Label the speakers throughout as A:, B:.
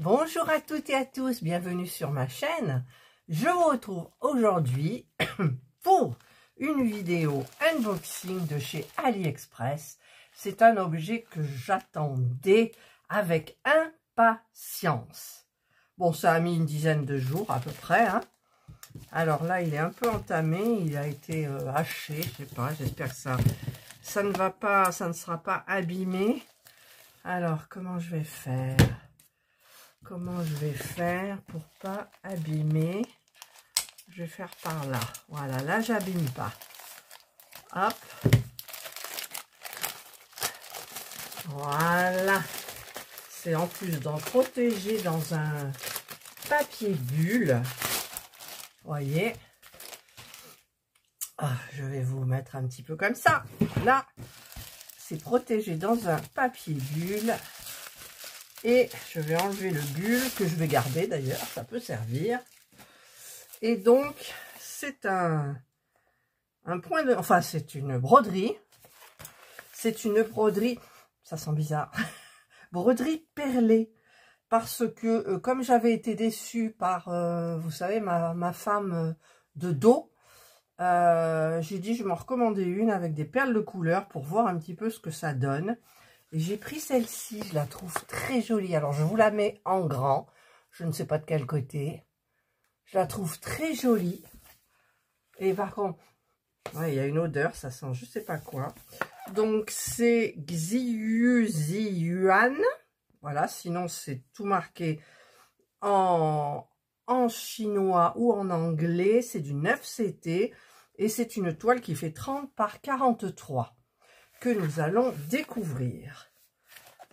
A: Bonjour à toutes et à tous, bienvenue sur ma chaîne. Je vous retrouve aujourd'hui pour une vidéo unboxing de chez AliExpress. C'est un objet que j'attendais avec impatience. Bon, ça a mis une dizaine de jours à peu près, hein. Alors là, il est un peu entamé, il a été haché, je sais pas, j'espère que ça ne va pas, ça ne sera pas abîmé. Alors, comment je vais faire? Comment je vais faire pour pas abîmer? Je vais faire par là. Voilà, là, j'abîme pas. Hop. Voilà. C'est en plus d'en protéger dans un papier bulle. Voyez. Ah, je vais vous mettre un petit peu comme ça. Là, c'est protégé dans un papier bulle. Et je vais enlever le bulle, que je vais garder d'ailleurs, ça peut servir. Et donc, c'est un point de... Enfin, c'est une broderie. C'est une broderie, ça sent bizarre, broderie perlée. Parce que, comme j'avais été déçue par, vous savez, ma femme de dos, j'ai dit, je vais m'en recommander une avec des perles de couleur pour voir un petit peu ce que ça donne. J'ai pris celle-ci, je la trouve très jolie. Alors, je vous la mets en grand. Je ne sais pas de quel côté. Je la trouve très jolie. Et par contre, ouais, il y a une odeur, ça sent je ne sais pas quoi. Donc, c'est Xiuyuan. Voilà, sinon, c'est tout marqué en chinois ou en anglais. C'est du 9CT. Et c'est une toile qui fait 30 par 43. Que nous allons découvrir.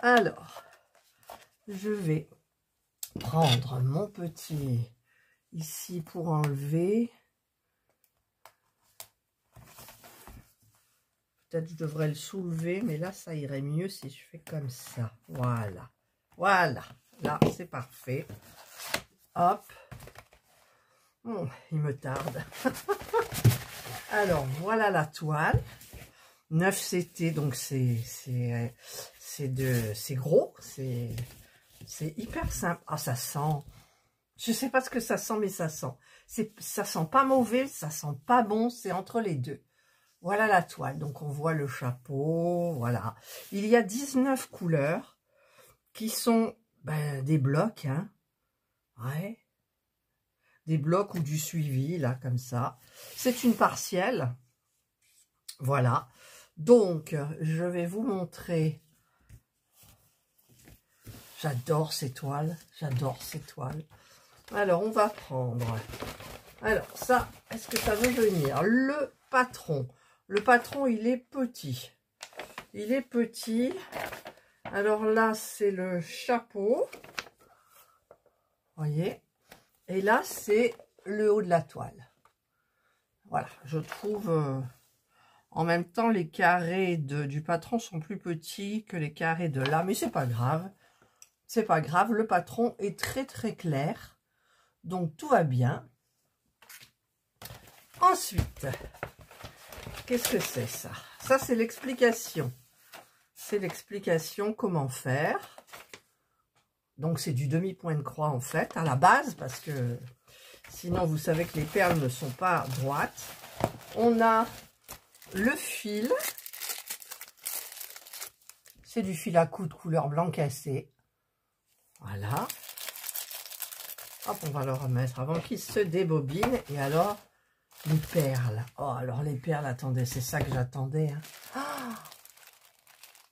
A: Alors, je vais prendre mon petit ici pour enlever. Peut-être je devrais le soulever, mais là, ça irait mieux si je fais comme ça. Voilà. Voilà. Là, c'est parfait. Hop. Bon, il me tarde. Alors, voilà la toile. 9CT, donc c'est gros, c'est hyper simple. Ah, ça sent, je sais pas ce que ça sent, mais ça sent. Ça sent pas mauvais, ça sent pas bon, c'est entre les deux. Voilà la toile, donc on voit le chapeau, voilà. Il y a 19 couleurs qui sont des blocs, hein. Ouais. Des blocs ou du suivi, là, comme ça. C'est une partielle. Voilà. Donc, je vais vous montrer. J'adore ces toiles. J'adore ces toiles. Alors, on va prendre. Alors, ça, est-ce que ça veut venir? Le patron. Le patron, il est petit. Il est petit. Alors là, c'est le chapeau. Voyez. Et là, c'est le haut de la toile. Voilà, je trouve... En même temps, les carrés du patron sont plus petits que les carrés de là. Mais c'est pas grave. C'est pas grave. Le patron est très très clair. Donc tout va bien. Ensuite, qu'est-ce que c'est ça? Ça, c'est l'explication. C'est l'explication comment faire. Donc c'est du demi-point de croix en fait, à la base. Parce que sinon, vous savez que les perles ne sont pas droites. On a... le fil, c'est du fil à coudre couleur blanc cassé. Voilà. Hop, on va le remettre avant qu'il se débobine. Et alors, les perles. Oh, alors les perles, attendez, c'est ça que j'attendais. Hein.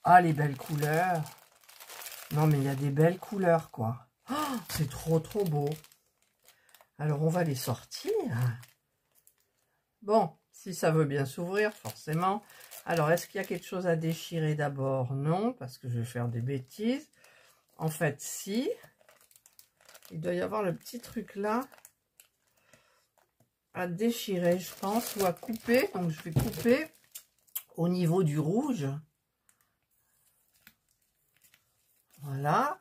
A: Ah, les belles couleurs. Non, mais il y a des belles couleurs, quoi. Oh, c'est trop, trop beau. Alors, on va les sortir. Bon. Si ça veut bien s'ouvrir, forcément. Alors, est-ce qu'il y a quelque chose à déchirer d'abord? Non, parce que je vais faire des bêtises. En fait, si. Il doit y avoir le petit truc là à déchirer, je pense, ou à couper. Donc, je vais couper au niveau du rouge. Voilà.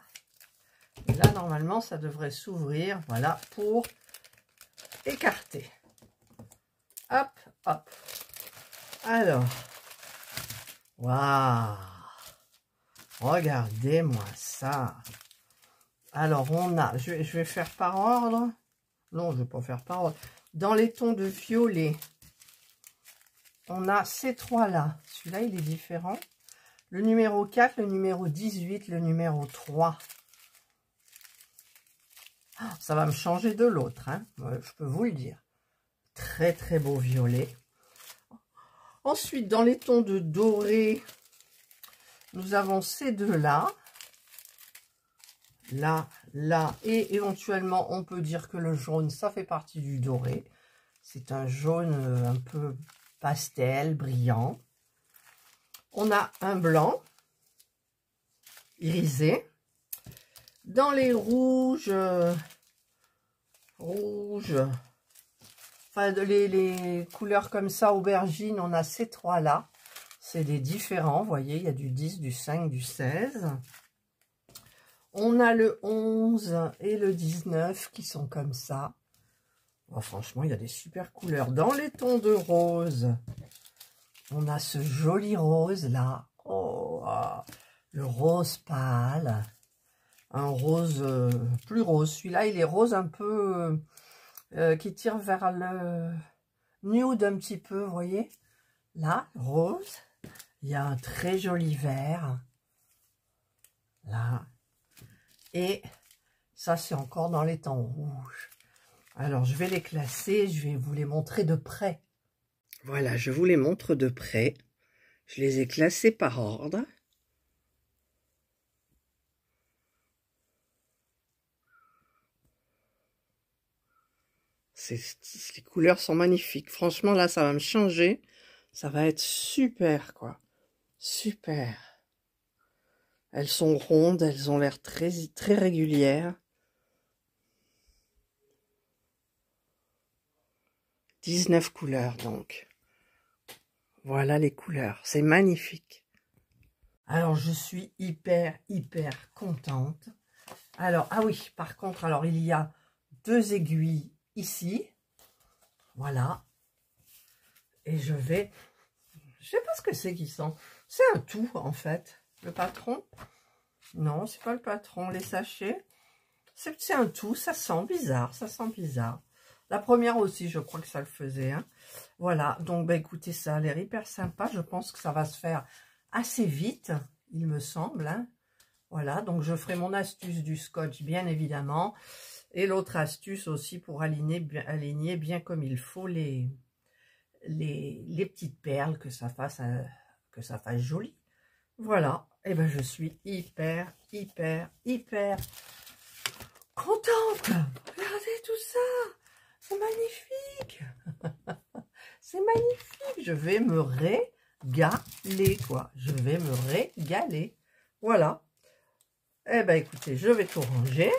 A: Et là, normalement, ça devrait s'ouvrir. Voilà, pour écarter. Hop, hop. Alors, waouh, regardez-moi ça. Alors, on a, je vais faire par ordre. Non, je ne vais pas faire par ordre. Dans les tons de violet, on a ces trois-là. Celui-là, il est différent. Le numéro 4, le numéro 18, le numéro 3. Ah, ça va me changer de l'autre, hein, je peux vous le dire. Très, très beau violet. Ensuite, dans les tons de doré, nous avons ces deux-là. Là, là, et éventuellement, on peut dire que le jaune, ça fait partie du doré. C'est un jaune un peu pastel, brillant. On a un blanc irisé. Dans les rouges, enfin les couleurs comme ça, aubergine, on a ces trois-là. C'est des différents, vous voyez, il y a du 10, du 5, du 16. On a le 11 et le 19 qui sont comme ça. Oh, franchement, il y a des super couleurs. Dans les tons de rose, on a ce joli rose là. Oh, le rose pâle. Un rose plus rose. Celui-là, il est rose un peu qui tire vers le nude un petit peu, vous voyez. Là, rose. Il y a un très joli vert. Là. Et ça, c'est encore dans les tons rouges. Alors, je vais les classer. Je vais vous les montrer de près. Voilà, je vous les montre de près. Je les ai classés par ordre. Les couleurs sont magnifiques. Franchement, là, ça va me changer. Ça va être super, quoi. Super. Elles sont rondes, elles ont l'air très, très régulières. 19 couleurs, donc. Voilà les couleurs. C'est magnifique. Alors, je suis hyper, hyper contente. Alors, ah oui, par contre, alors, il y a 2 aiguilles ici. Voilà. Et je vais... Je sais pas ce que c'est qui sent. C'est un tout, en fait. Le patron. Non, c'est pas le patron. Les sachets. C'est un tout. Ça sent bizarre. Ça sent bizarre. La première aussi, je crois que ça le faisait. Hein. Voilà. Donc, bah, écoutez, ça a l'air hyper sympa. Je pense que ça va se faire assez vite, il me semble. Hein. Voilà. Donc, je ferai mon astuce du scotch, bien évidemment. Et l'autre astuce aussi pour aligner bien comme il faut les petites perles, que ça fasse joli. Voilà. Et ben je suis hyper, hyper, hyper contente. Regardez tout ça. C'est magnifique. C'est magnifique. Je vais me régaler, quoi. Je vais me régaler. Voilà. Eh ben écoutez, je vais tout ranger.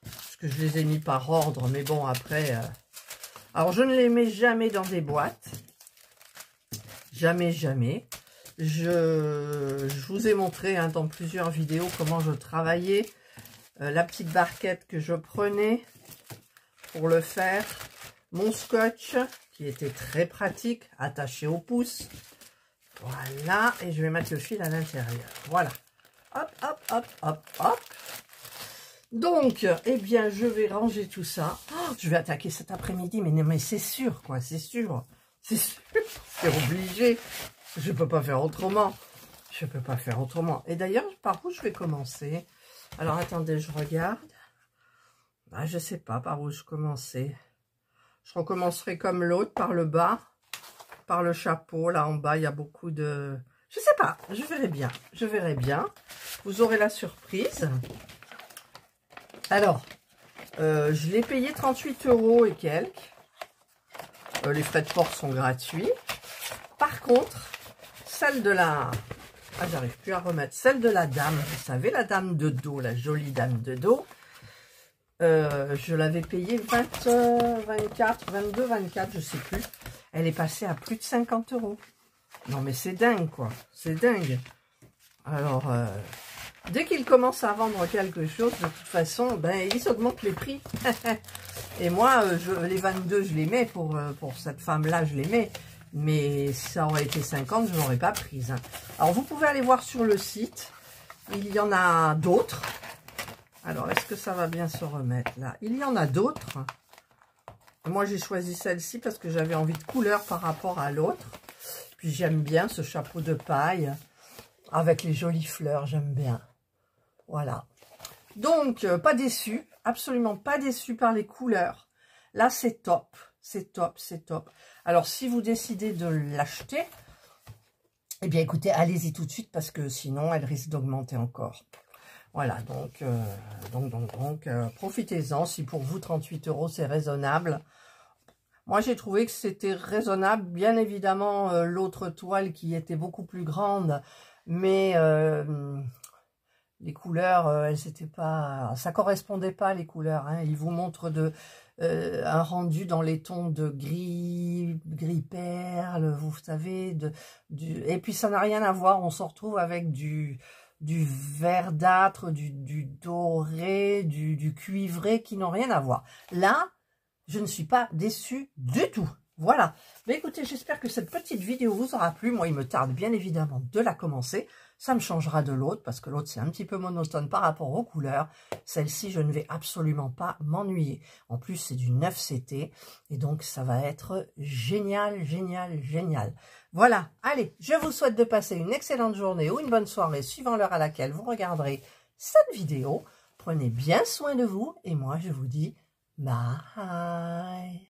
A: Parce que je les ai mis par ordre, mais bon, après... Alors, je ne les mets jamais dans des boîtes. Jamais, jamais. Je vous ai montré hein, dans plusieurs vidéos comment je travaillais. La petite barquette que je prenais pour le faire. Mon scotch, qui était très pratique, attaché au pouce. Voilà, et je vais mettre le fil à l'intérieur. Voilà. Hop, hop, hop, hop, hop. Donc, eh bien, je vais ranger tout ça. Oh, je vais attaquer cet après-midi, mais c'est sûr, quoi, c'est sûr. C'est sûr, c'est obligé. Je ne peux pas faire autrement. Je ne peux pas faire autrement. Et d'ailleurs, par où je vais commencer? Alors, attendez, je regarde. Ah, je ne sais pas par où je commençais. Je recommencerai comme l'autre, par le bas, par le chapeau. Là, en bas, il y a beaucoup de... Je ne sais pas, je verrai bien. Je verrai bien. Vous aurez la surprise. Alors, je l'ai payé 38 € et quelques. Les frais de port sont gratuits. Par contre, celle de la... Ah, j'arrive plus à remettre. Celle de la dame, vous savez, la dame de dos, la jolie dame de dos. Je l'avais payée 24, 22, 24, je sais plus. Elle est passée à plus de 50 €. Non, mais c'est dingue, quoi. C'est dingue. Alors... dès qu'ils commencent à vendre quelque chose, de toute façon, ben, ils augmentent les prix. Et moi, les 22, je les mets pour cette femme-là, je les mets. Mais si ça aurait été 50, je ne l'aurais pas prise. Hein. Alors, vous pouvez aller voir sur le site. Il y en a d'autres. Alors, est-ce que ça va bien se remettre là? Il y en a d'autres. Moi, j'ai choisi celle-ci parce que j'avais envie de couleur par rapport à l'autre. Puis, j'aime bien ce chapeau de paille avec les jolies fleurs. J'aime bien. Voilà. Donc, pas déçu. Absolument pas déçu par les couleurs. Là, c'est top. C'est top, c'est top. Alors, si vous décidez de l'acheter, eh bien, écoutez, allez-y tout de suite parce que sinon, elle risque d'augmenter encore. Voilà, donc profitez-en. Si pour vous, 38 €, c'est raisonnable. Moi, j'ai trouvé que c'était raisonnable. Bien évidemment, l'autre toile qui était beaucoup plus grande, mais les couleurs, elles étaient pas, ça correspondait pas les couleurs. Hein. Ils vous montrent un rendu dans les tons de gris perle, vous savez, et puis ça n'a rien à voir. On se retrouve avec du verdâtre, du doré, du cuivré qui n'ont rien à voir. Là, je ne suis pas déçue du tout. Voilà. Mais écoutez, j'espère que cette petite vidéo vous aura plu. Moi, il me tarde bien évidemment de la commencer. Ça me changera de l'autre parce que l'autre, c'est un petit peu monotone par rapport aux couleurs. Celle-ci, je ne vais absolument pas m'ennuyer. En plus, c'est du 9 CT et donc, ça va être génial, génial, génial. Voilà. Allez, je vous souhaite de passer une excellente journée ou une bonne soirée suivant l'heure à laquelle vous regarderez cette vidéo. Prenez bien soin de vous et moi, je vous dis bye.